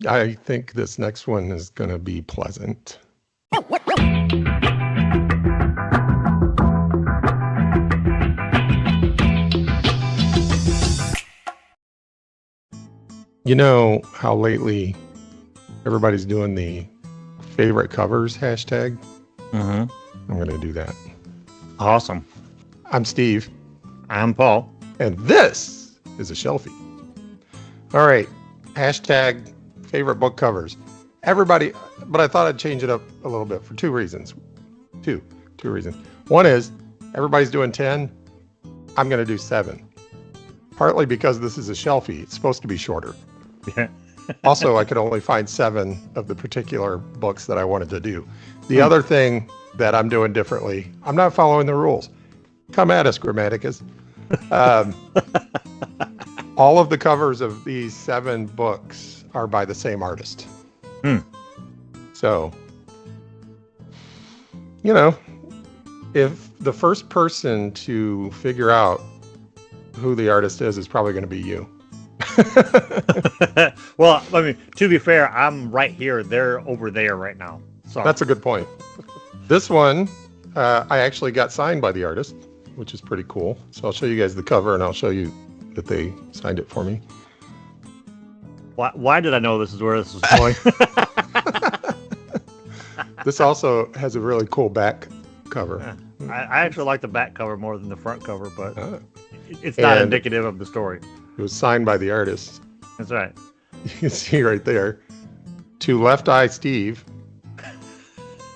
I think this next one is going to be pleasant. You know how lately everybody's doing the favorite covers hashtag? Mm-hmm. I'm going to do that. Awesome. I'm Steve. I'm Paul. And this is a shelfie. All right. Hashtag favorite book covers. Everybody, but I thought I'd change it up a little bit for two reasons. Two reasons. One is everybody's doing 10. I'm going to do 7. Partly because this is a shelfie. It's supposed to be shorter. Yeah. Also, I could only find 7 of the particular books that I wanted to do. The other thing that I'm doing differently, I'm not following the rules. Come at us, Grammaticus. All of the covers of these 7 books are by the same artist. So, you know, if the first person to figure out who the artist is probably going to be you. Well, I mean, to be fair, I'm right here. They're over there right now. So That's a good point. This one, I actually got signed by the artist, which is pretty cool. So I'll show you guys the cover, and I'll show you that they signed it for me. Why did I know this is where this was going? This also has a really cool back cover. I actually like the back cover more than the front cover, but it's not indicative of the story. It was signed by the artist. That's right. You can see right there. To Left Eye Steve,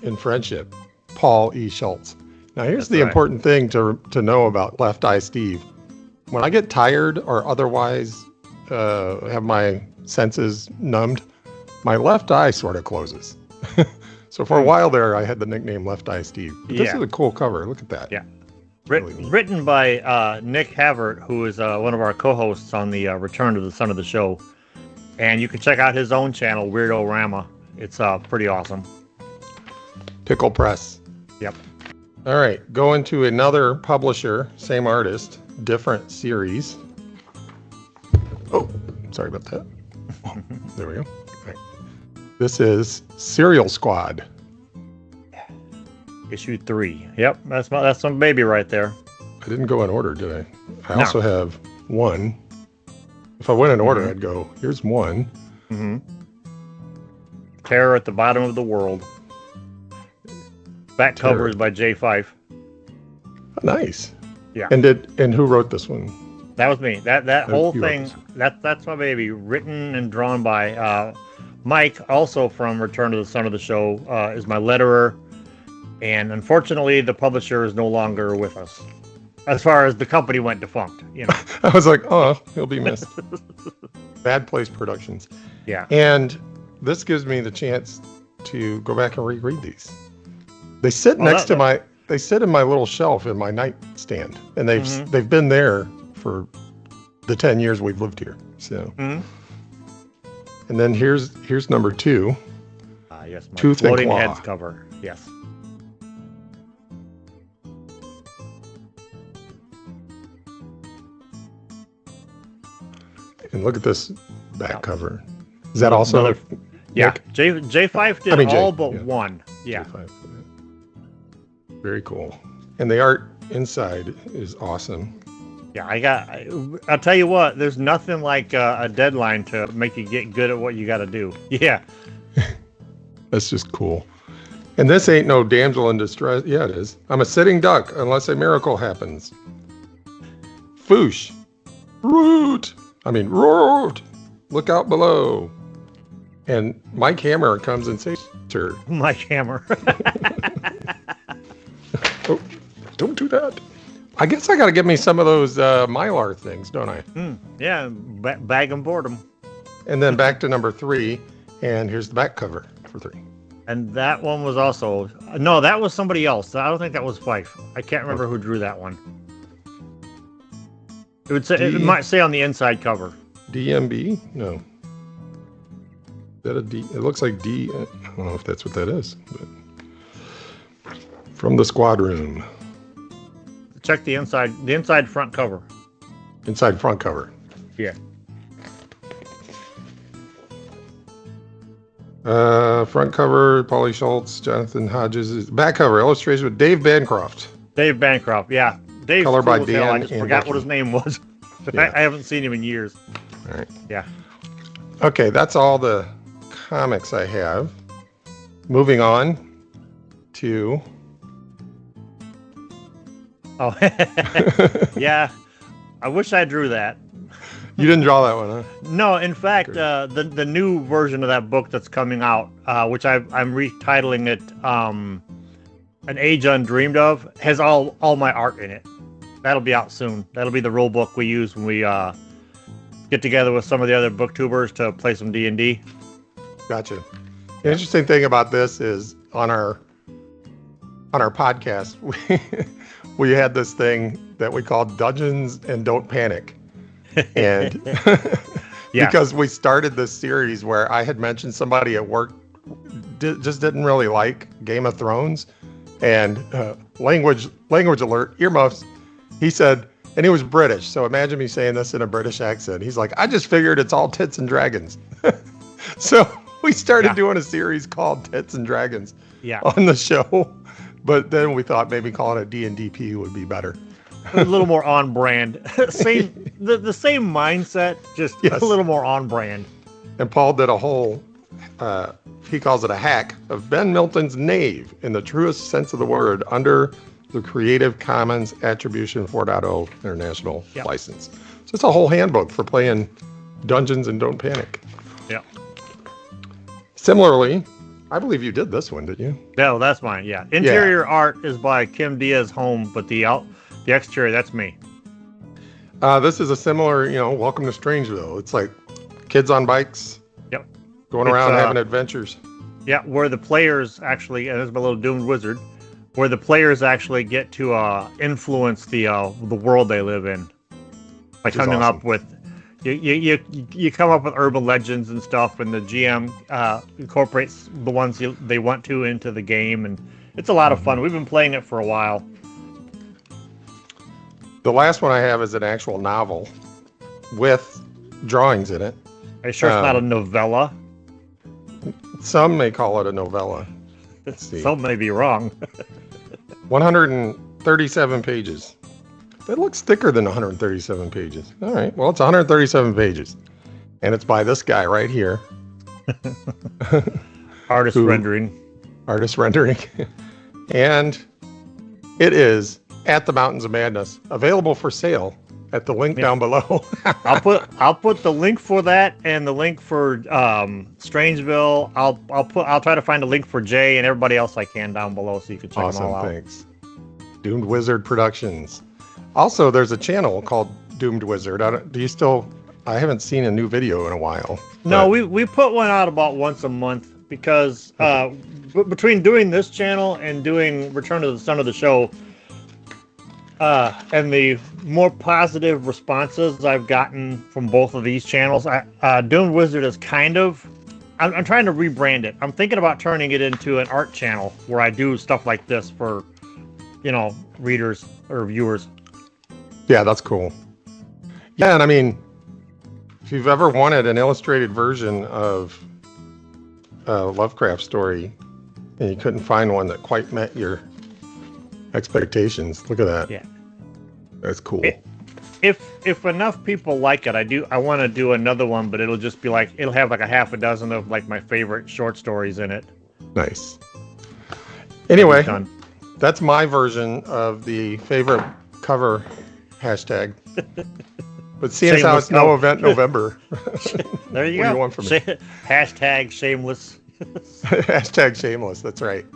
in friendship, Paul E. Schultz. Now here's the important thing to know about Left Eye Steve. When I get tired or otherwise have my senses numbed, my left eye sort of closes. So for a while there, I had the nickname Left Eye Steve. But this is a cool cover. Look at that. Yeah. Written by Nick Havert, who is one of our co-hosts on the Return to the Son of the Show. And you can check out his own channel, Weirdo Rama. It's pretty awesome. Pickle Press. Yep. All right. Going to another publisher, same artist, different series. Oh, sorry about that. There we go. All right. This is Serial Squad. Issue 3. Yep, that's some baby right there. I didn't go in order, did I? I also have 1. If I went in order, I'd go, here's 1. Mm-hmm. Terror at the Bottom of the World. Back cover is by J. Fife. Nice. Yeah. And who wrote this one? That was me. That whole thing, that's my baby. Written and drawn by Mike, also from Return to the Son of the Show, is my letterer. And unfortunately, the publisher is no longer with us. As far as the company went defunct, you know. I was like, oh, he'll be missed. Bad Place Productions. Yeah. And this gives me the chance to go back and reread these. They sit they sit in my little shelf in my nightstand, and they've been there for the 10 years we've lived here. So. And then here's number 2. Yes, my Tooth and Floating Claw. Heads cover. Yes. And look at this back cover. Is that also? Yeah. J. Fife did all but one. Yeah. J5. Very cool. And the art inside is awesome. Yeah, I'll tell you what, there's nothing like a deadline to make you get good at what you got to do. Yeah. That's just cool. And this ain't no damsel in distress. Yeah, it is. I'm a sitting duck unless a miracle happens. Foosh. Root. Look out below. And Mike Hammer comes and saves her. Mike Hammer. Oh, don't do that. I guess I got to get me some of those Mylar things, don't I? Yeah, bag and board them. And then back to number 3, and here's the back cover for 3. And that one was also... No, that was somebody else. I don't think that was Fife. I can't remember who drew that one. It might say on the inside cover. DMB? No. Is that a D? It looks like D. I don't know if that's what that is. But from the squad room. Check the inside front cover. Inside front cover. Yeah. Front cover, Paulie Schultz, Jonathan Hodges. Back cover, illustration with Dave Bancroft. Dave Bancroft, yeah. Dave's Color by cool as hell. Dan I just and forgot Becky. what his name was. Yeah. I haven't seen him in years. All right. Yeah. Okay, that's all the comics I have. Moving on to... Oh, yeah. I wish I drew that. You didn't draw that one, huh? No, in fact, the new version of that book that's coming out, which I'm retitling it An Age Undreamed Of, has all my art in it. That'll be out soon. That'll be the rule book we use when we get together with some of the other booktubers to play some D&D. Gotcha. The interesting thing about this is on our podcast, we had this thing that we called Dungeons and Don't Panic. And because we started this series where I had mentioned somebody at work just didn't really like Game of Thrones, and language alert, earmuffs. He said, and he was British, so imagine me saying this in a British accent. He's like, I just figured it's all tits and dragons. So we started doing a series called Tits and Dragons on the show, but then we thought maybe calling it D&DP would be better. A little more on brand. the same mindset, just a little more on brand. And Paul did a whole, he calls it a hack of Ben Milton's Knave in the truest sense of the word under the Creative Commons Attribution 4.0 International license. So it's a whole handbook for playing Dungeons and Don't Panic. Yeah. Similarly, I believe you did this one, didn't you? No, that's mine. Yeah. Interior art is by Kim Diaz Home, but the exterior, that's me. This is a similar, Welcome to Strangeville. It's like kids on bikes. Yep. Going around having adventures. Yeah, where the players actually, and this is my little doomed wizard, where the players actually get to influence the world they live in. Like coming up with, you come up with urban legends and stuff, and the GM incorporates the ones they want to into the game, and it's a lot of fun. We've been playing it for a while. The last one I have is an actual novel with drawings in it. Are you sure it's not a novella? Some may call it a novella. Let's see. Some may be wrong. 137 pages. That looks thicker than 137 pages. All right. Well, it's 137 pages. And it's by this guy right here. Artist rendering. And it is At the Mountains of Madness, available for sale at the link down below. I'll put the link for that and the link for Strangeville. I'll try to find a link for Jay and everybody else I can down below so you can check them all out. Awesome, thanks. Doomed Wizard Productions. Also, there's a channel called Doomed Wizard. I haven't seen a new video in a while. No, we put one out about once a month because between doing this channel and doing Return to the Sun of the Show, and the more positive responses I've gotten from both of these channels, Doomed Wizard is kind of... I'm trying to rebrand it. I'm thinking about turning it into an art channel where I do stuff like this for, readers or viewers. Yeah, that's cool. Yeah, and I mean, if you've ever wanted an illustrated version of a Lovecraft story and you couldn't find one that quite met your expectations, look at that. Yeah, that's cool. If enough people like it, I want to do another one, but it'll just be like, it'll have like a half a dozen of like my favorite short stories in it. Nice. Anyway, that's my version of the favorite cover hashtag. But seeing as how it's No Event November. There you go. What do you want from me? Hashtag shameless. Hashtag shameless, that's right.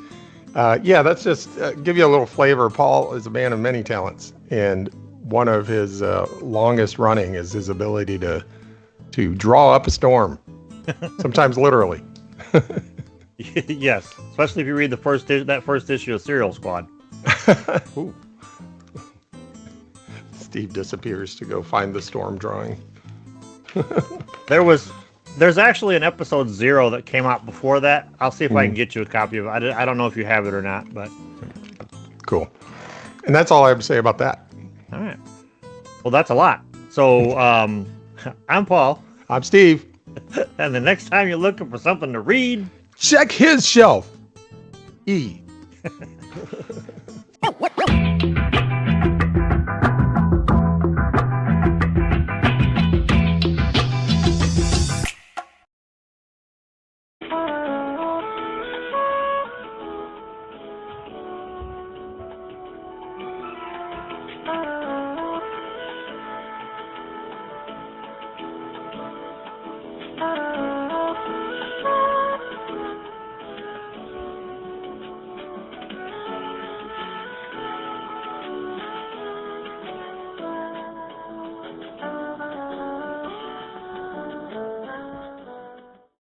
That's just give you a little flavor. Paul is a man of many talents, and one of his longest running is his ability to draw up a storm, sometimes literally. Yes, especially if you read that first issue of Serial Squad. Ooh. Steve disappears to go find the storm drawing. There's actually an episode 0 that came out before that. I'll see if I can get you a copy of it. I don't know if you have it or not, but cool. And that's all I have to say about that. All right. Well, that's a lot. So I'm Paul. I'm Steve. And the next time you're looking for something to read, Check his shelf. E.